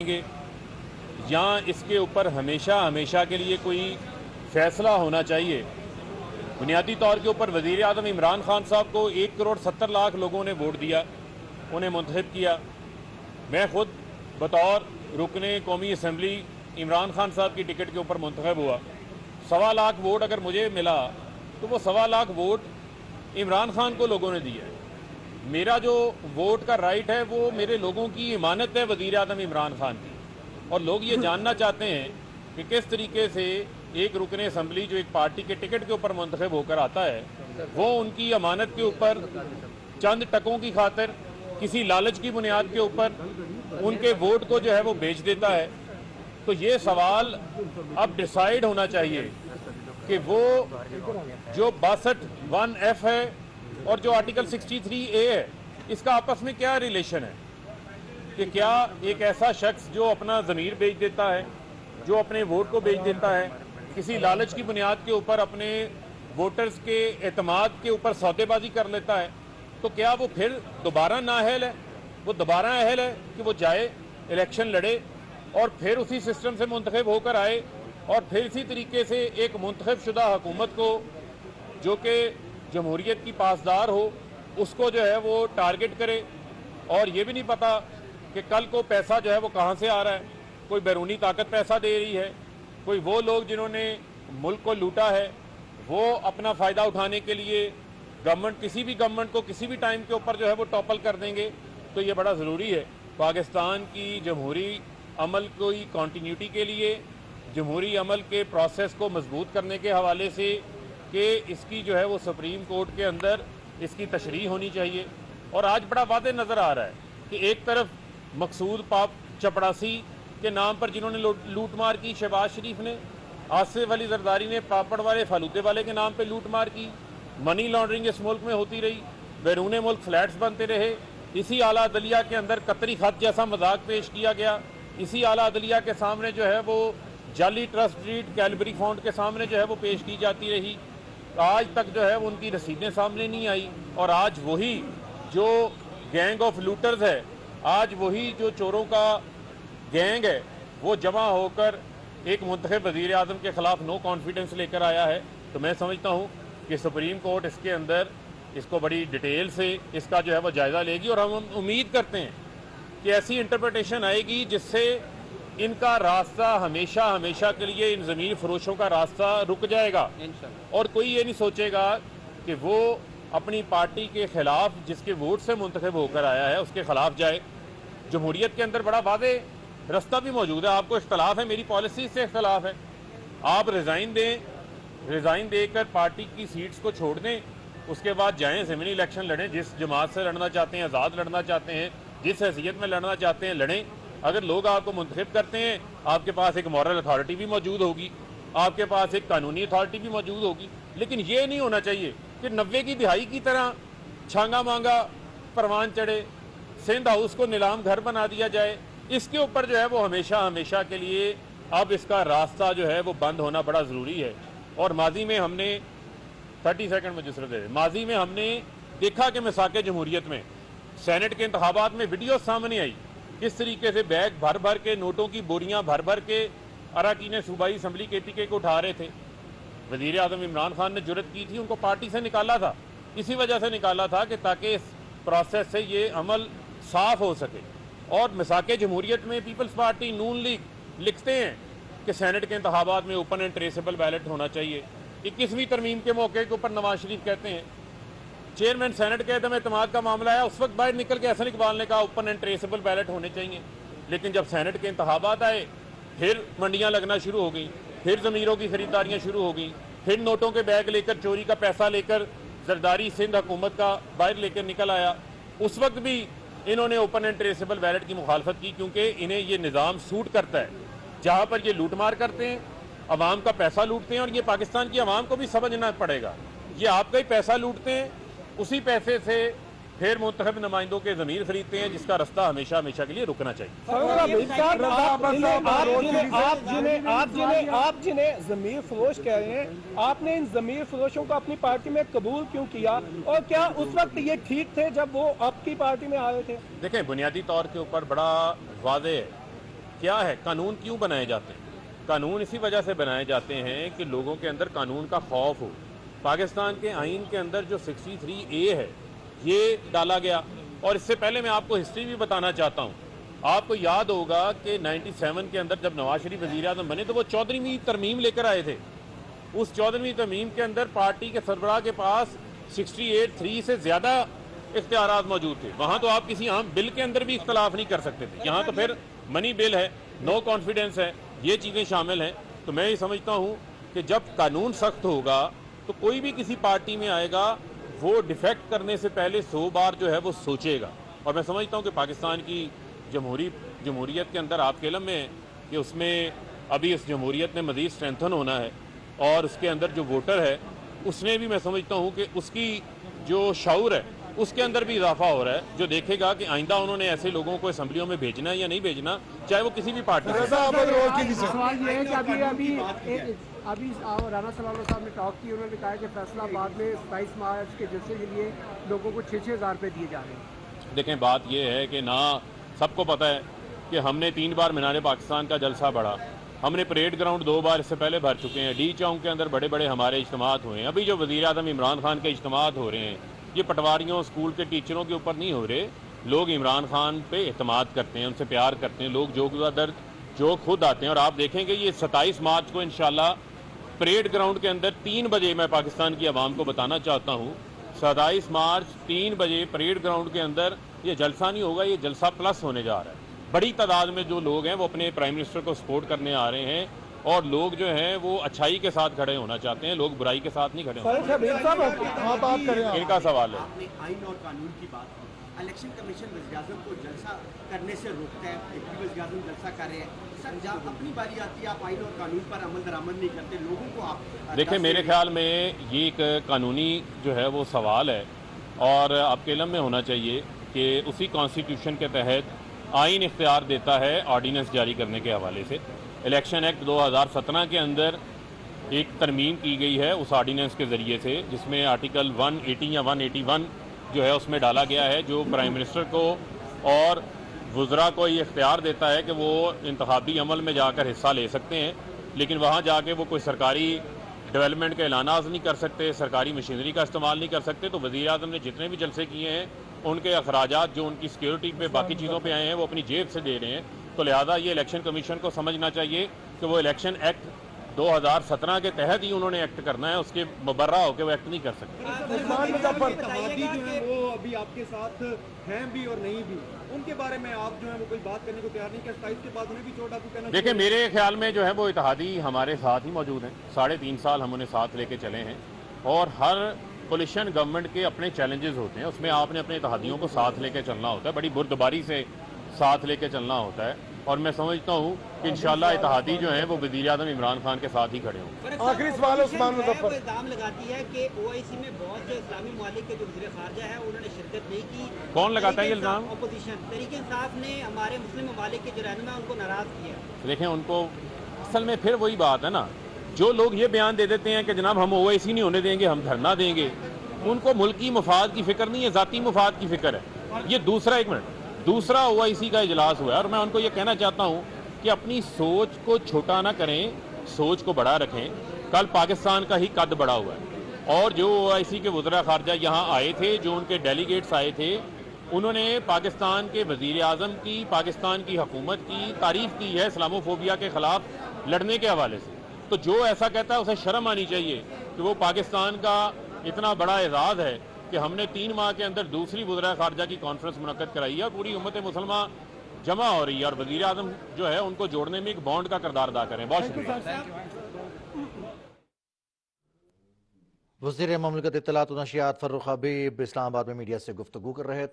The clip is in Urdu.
گے یا اس کے اوپر ہمیشہ کے لیے کوئی فیصلہ ہونا چاہیے۔ بنیادی طور کے اوپر وزیر اعظم عمران خان صاحب کو 1,70,00,000 لوگوں نے ووٹ دیا، انہیں منتخب کیا۔ میں خود بطور رکن قومی اسمبلی عمران خان صاحب کی ٹکٹ کے اوپر منتخب ہوا۔ 1,25,00,000 ووٹ اگر مجھے ملا تو وہ 1,25,00,000 ووٹ عمران خان کو لوگوں نے دیا ہے۔ میرا جو ووٹ کا رائٹ ہے وہ میرے لوگوں کی امانت ہے وزیر اعظم عمران خان کی، اور لوگ یہ جاننا چاہتے ہیں کہ کس طریقے سے ایک رکن اسمبلی جو ایک پارٹی کے ٹکٹ کے اوپر منتخب ہو کر آتا ہے وہ ان کی امانت کے اوپر چند ٹکوں کی خاطر کسی لالچ کی بنیاد کے اوپر ان کے ووٹ کو جو ہے وہ بیچ دیتا ہے۔ تو یہ سوال اب ڈیسائیڈ ہونا چاہیے کہ وہ جو 62(1)(f) ہے اور جو آرٹیکل 63(a) ہے اس کا آپس میں کیا ریلیشن ہے، کہ کیا ایک ایسا شخص جو اپنا ضمیر بیچ دیتا ہے، جو اپنے ووٹ کو بیچ دیتا ہے، کسی لالچ کی بنیاد کے اوپر اپنے ووٹرز کے اعتماد کے اوپر سودے بازی کر لیتا ہے، تو کیا وہ پھر دوبارہ نااہل ہے؟ وہ دوبارہ اہل ہے کہ وہ جائے الیکشن لڑے اور پھر اسی سسٹم سے منتخب ہو کر آئے اور پھر اسی طریقے سے ایک منتخب شدہ حکومت کو جو کہ جمہوریت کی پاسدار ہو اس کو جو ہے وہ ٹارگٹ کرے، اور یہ بھی نہیں پتا کہ کل کو پیسہ جو ہے وہ کہاں سے آ رہا ہے؟ کوئی بیرونی طاقت پیسہ دے رہی ہے، کوئی وہ لوگ جنہوں نے ملک کو لوٹا ہے وہ اپنا فائدہ اٹھانے کے لیے کسی بھی گورنمنٹ کو کسی بھی ٹائم کے اوپر جو ہے وہ ٹاپل کر دیں گے۔ تو یہ بڑا ضروری ہے پاکستان کی جمہوری عمل کی کنٹینیوٹی کے لیے، جمہوری عمل کے پروسیس کو مضبوط کرنے کے حوالے سے، کہ اس کی جو ہے وہ سپریم کورٹ کے اندر اس کی تشریح ہونی چاہیے۔ اور آج بڑا واضح نظر آ رہا ہے کہ ایک طرف مقصود چپڑاسی کے نام پر جنہوں نے لوٹ مار کی شہباز شریف نے، آصف علی زرداری نے پاپڑ والے فالودے والے کے نام پہ لوٹ مار کی، منی لانڈرنگ اس ملک میں ہوتی رہی، بیرون ملک فلیٹس بنتے رہے، اسی اعلیٰ عدلیہ کے اندر قطری خط جیسا مذاق پیش کیا گیا، اسی اعلیٰ عدلیہ کے سامنے جو ہے وہ جعلی ٹرسٹ ڈیڈ کیلبری فنڈ کے سامنے جو ہے وہ پیش کی جاتی رہی، آج تک جو ہے ان کی رسیدیں سامنے نہیں آئی، اور آج وہی جو گینگ آف لوٹرز ہے، آج وہی جو چوروں کا گینگ ہے وہ جمع ہو کر ایک منتخب وزیر اعظم کے خلاف نو کانفیڈنس لے کر آیا ہے۔ تو میں سمجھتا ہوں کہ سپریم کورٹ اس کے اندر اس کو بڑی ڈیٹیل سے اس کا جو ہے وہ جائزہ لے گی، اور ہم امید کرتے ہیں کہ ایسی انٹرپریٹیشن آئے گی جس سے ان کا راستہ ہمیشہ کے لیے ان ضمیر فروشوں کا راستہ رک جائے گا، اور کوئی یہ نہیں سوچے گا کہ وہ اپنی پارٹی کے خلاف جس کے ووٹ سے منتخب ہو کر آیا ہے اس کے خلاف جائے۔ جمہوریت کے اندر بڑا واضح رستہ بھی موجود ہے، آپ کو اختلاف ہے، میری پالیسی سے اختلاف ہے، آپ ریزائن دے کر پارٹی کی سیٹس کو چھوڑ دیں، اس کے بعد جائیں ضمنی الیکشن لڑیں، جس جماعت سے لڑنا چاہتے ہیں، آزاد لڑنا چاہتے ہیں، جس حیثیت میں لڑنا چاہتے ہیں لڑیں۔ اگر لوگ آپ کو منتخب کرتے ہیں آپ کے پاس ایک مورل اتھارٹی بھی موجود ہوگی، آپ کے پاس ایک قانونی اتھارٹی بھی موجود ہوگی، لیکن یہ نہیں ہونا چاہیے کہ 90 کی دہائی کی طرح چھانگا مانگا پروان چڑھے، سندھ ہاؤس کو نیلام گھر بنا دیا جائے۔ اس کے اوپر جو ہے وہ ہمیشہ کے لیے اب اس کا راستہ جو ہے وہ بند ہونا بڑا ضروری ہے۔ اور ماضی میں ہم نے 30 سیکنڈ میں جسرت ہے، ماضی میں ہم نے دیکھا کہ مساق جمہوریت میں سینٹ کے انتخابات میں ویڈیو سامنے آئی، کس طریقے سے بیگ بھر کے نوٹوں کی بوریاں بھر کے اراکین صوبائی اسمبلی KPK کو اٹھا رہے تھے۔ وزیر اعظم عمران خان نے جرأت کی تھی، ان کو پارٹی سے نکالا تھا، اسی وجہ سے نکالا تھا کہ تاکہ اس پروسیس سے یہ عمل صاف ہو سکے۔ اور مساق جمہوریت میں پیپلز پارٹی نون لیگ لکھتے ہیں کہ سینٹ کے انتخابات میں اوپن اینڈ ٹریسیبل بیلٹ ہونا چاہیے۔ 21ویں ترمیم کے موقع کے اوپر نواز شریف کہتے ہیں چیئرمین سینٹ کے عدم اعتماد کا معاملہ ہے، اس وقت باہر نکل کے احسن اقبال نے کہا اوپن اینڈ ٹریسیبل بیلٹ ہونے چاہیے، لیکن جب سینٹ کے انتخابات آئے پھر منڈیاں لگنا شروع ہو گئیں، پھر ضمیروں کی خریداریاں شروع ہو گئیں، پھر نوٹوں کے بیگ لے کر چوری کا پیسہ لے کر زرداری سندھ حکومت کا باہر لے کر نکل آیا۔ اس وقت بھی انہوں نے اوپن اینڈ ٹریسیبل بیلٹ کی مخالفت کی، کیونکہ انہیں یہ نظام سوٹ کرتا ہے جہاں پر یہ لوٹ مار کرتے ہیں، عوام کا پیسہ لوٹتے ہیں، اور یہ پاکستان کی عوام کو بھی سمجھنا پڑے گا، یہ آپ کا ہی پیسہ لوٹتے ہیں، اسی پیسے سے پھر منتخب نمائندوں کے ضمیر خریدتے ہیں، جس کا رستہ ہمیشہ کے لیے رکنا چاہیے۔ آپ جنہیں ضمیر فروش کہہ رہے ہیں، آپ نے ان ضمیر فروشوں کو اپنی پارٹی میں قبول کیوں کیا، اور کیا اس وقت یہ ٹھیک تھے جب وہ آپ کی پارٹی میں آئے تھے؟ دیکھیں، بنیادی طور کے اوپر بڑا واضح ہے کیا ہے قانون کیوں بنائے جاتے ہیں؟ قانون اسی وجہ سے بنائے جاتے ہیں کہ لوگوں کے اندر قانون کا خوف ہو. پاکستان کے آئین کے اندر جو 63A ہے یہ ڈالا گیا, اور اس سے پہلے میں آپ کو ہسٹری بھی بتانا چاہتا ہوں. آپ کو یاد ہوگا کہ 97 کے اندر جب نواز شریف وزیر اعظم بنے تو وہ 14ویں ترمیم لے کر آئے تھے. اس 14ویں ترمیم کے اندر پارٹی کے سربراہ کے پاس 68(3) سے زیادہ اختیارات موجود تھے. وہاں تو آپ کسی عام بل کے اندر بھی اختلاف نہیں کر سکتے تھے. یہاں تو پھر منی بل ہے, نو کانفیڈنس ہے, یہ چیزیں شامل ہیں. تو میں یہ سمجھتا ہوں کہ جب قانون سخت ہوگا تو کوئی بھی کسی پارٹی میں آئے گا وہ ڈیفیکٹ کرنے سے پہلے 100 بار جو ہے وہ سوچے گا. اور میں سمجھتا ہوں کہ پاکستان کی جمہوریت کے اندر آپ کے علم میں ہے کہ اس میں ابھی اس جمہوریت میں مزید اسٹرینتھن ہونا ہے, اور اس کے اندر جو ووٹر ہے اس نے بھی, میں سمجھتا ہوں کہ اس کی جو شعور ہے اس کے اندر بھی اضافہ ہو رہا ہے, جو دیکھے گا کہ آئندہ انہوں نے ایسے لوگوں کو اسمبلیوں میں بھیجنا ہے یا نہیں بھیجنا, چاہے وہ کسی بھی پارٹی سے. سوال یہ ہے کہ ابھی رانا ثناءاللہ صاحب نے ٹاک کی, انہوں نے کہا کہ فیصلہ آباد میں 27 مارچ کے جلسے کے لیے لوگوں کو 6,000 روپے دیے جا رہے ہیں. دیکھیں بات یہ ہے کہ نہ سب کو پتہ ہے کہ ہم نے 3 بار مینار پاکستان کا جلسہ بڑھا, ہم نے پریڈ گراؤنڈ 2 بار اس سے پہلے بھر چکے ہیں, ڈی چونک کے اندر بڑے بڑے ہمارے اجتماعات ہوئے ہیں. ابھی جو وزیر اعظم عمران خان کے اجتماعات ہو رہے ہیں یہ پٹواریوں اسکول کے ٹیچروں کے اوپر نہیں ہو رہے. لوگ عمران خان پہ اعتماد کرتے ہیں, ان سے پیار کرتے ہیں, لوگ جو خود آتے ہیں. اور آپ دیکھیں گے یہ 27 مارچ کو انشاءاللہ پریڈ گراؤنڈ کے اندر 3 بجے, میں پاکستان کی عوام کو بتانا چاہتا ہوں 27 مارچ 3 بجے پریڈ گراؤنڈ کے اندر یہ جلسہ نہیں ہوگا, یہ جلسہ پلس ہونے جا رہا ہے. بڑی تعداد میں جو لوگ ہیں وہ اپنے پرائم منسٹر کو سپورٹ کرنے آ رہے ہیں, اور لوگ جو ہیں وہ اچھائی کے ساتھ کھڑے ہونا چاہتے ہیں, لوگ برائی کے ساتھ نہیں کھڑے ہونا. ان کا سوال ہے. آپ نے آئین اور قانون کی بات کی, الیکشن کمیشن وزیر اعظم کو جلسہ کرنے سے روکتا ہے, وزیر اعظم جلسہ کر رہے ہیں. سر جب اپنی باری آتی ہے آپ آئین اور قانون پر عمل درآمد نہیں کرتے, لوگوں کو آپ دیکھیں میرے خیال میں یہ ایک قانونی جو ہے وہ سوال ہے, اور آپ کے علم میں ہونا چاہیے کہ اسی کانسٹیٹیوشن کے تحت آئین اختیار دیتا ہے آرڈیننس جاری کرنے کے حوالے سے. الیکشن ایکٹ 2017 کے اندر ایک ترمیم کی گئی ہے اس آرڈیننس کے ذریعے سے, جس میں آرٹیکل 180 یا 181 جو ہے اس میں ڈالا گیا ہے, جو پرائم منسٹر کو اور وزراء کو یہ اختیار دیتا ہے کہ وہ انتخابی عمل میں جا کر حصہ لے سکتے ہیں, لیکن وہاں جا کے وہ کوئی سرکاری ڈیولپمنٹ کے اعلانات نہیں کر سکتے, سرکاری مشینری کا استعمال نہیں کر سکتے. تو وزیر اعظم نے جتنے بھی جلسے کیے ہیں ان کے اخراجات جو ان کی سیکیورٹی پہ باقی چیزوں پہ آئے ہیں وہ اپنی جیب سے دے رہے ہیں. تو لہذا یہ الیکشن کمیشن کو سمجھنا چاہیے کہ وہ الیکشن ایکٹ 2017 کے تحت ہی انہوں نے ایکٹ کرنا ہے, اس کے مبرہ ہو کے وہ ایکٹ نہیں کر سکتے. اتحادی جو ہیں وہ ابھی آپ کے ساتھ ہیں بھی اور نہیں بھی, ان کے بارے میں آپ جو ہیں وہ کوئی بات کرنے کو تیار نہیں کر, 27 کے بعد انہیں بھی چوٹ آپ کو کہنا. دیکھیں میرے خیال میں جو ہے وہ اتحادی ہمارے ساتھ ہی موجود ہیں, 3.5 سال ہم انہیں ساتھ لے کے چلے ہیں, اور ہر کولیشن گورنمنٹ کے اپنے چیلنجز ہوتے ہیں, اس میں آپ نے اپنے اتحادیوں کو ساتھ لے کے چلنا ہوتا ہے, بڑی بردباری سے ساتھ لے کے چلنا ہوتا ہے. اور میں سمجھتا ہوں کہ انشاءاللہ اتحادی جو ہیں وہ وزیر اعظم عمران خان کے ساتھ ہی کھڑے ہوں. آخری سوال عثمان مظفر الزام لگاتی ہے کہ OIC میں بہت سے اسلامی ممالک کے جو وزیر خارجہ ہیں انہوں نے شرکت نہیں کی. کون لگاتا ہے یہ الزام؟ اپوزیشن تحریک انصاف نے ہمارے مسلم ممالک کے جو رہنما ان کو ناراض کیا. دیکھیں ان کو اصل میں پھر وہی بات ہے نا, جو لوگ یہ بیان دے دیتے ہیں کہ جناب ہم OIC نہیں ہونے دیں گے, ہم دھرنا دیں گے, ان کو ملکی مفاد کی فکر نہیں ہے, ذاتی مفاد کی فکر ہے. یہ دوسرا OIC کا اجلاس ہوا ہے, اور میں ان کو یہ کہنا چاہتا ہوں کہ اپنی سوچ کو چھوٹا نہ کریں, سوچ کو بڑا رکھیں. کل پاکستان کا ہی قد بڑا ہوا ہے, اور جو OIC کے وزراء خارجہ یہاں آئے تھے, جو ان کے ڈیلیگیٹس آئے تھے, انہوں نے پاکستان کے وزیر اعظم کی, پاکستان کی حکومت کی تعریف کی ہے اسلاموفوبیا کے خلاف لڑنے کے حوالے سے. تو جو ایسا کہتا ہے اسے شرم آنی چاہیے کہ وہ پاکستان کا اتنا بڑا اعزاز ہے کہ ہم نے 3 ماہ کے اندر دوسری وزراء خارجہ کی کانفرنس منعقد کرائی ہے, اور پوری امت مسلمہ جمع ہو رہی ہے, اور وزیر اعظم جو ہے ان کو جوڑنے میں ایک بانڈ کا کردار ادا کریں. بہت شکریہ. وزیر مملکت اطلاعات و نشریات فروخ حبیب اسلام آباد میں میڈیا سے گفتگو کر رہے تھے.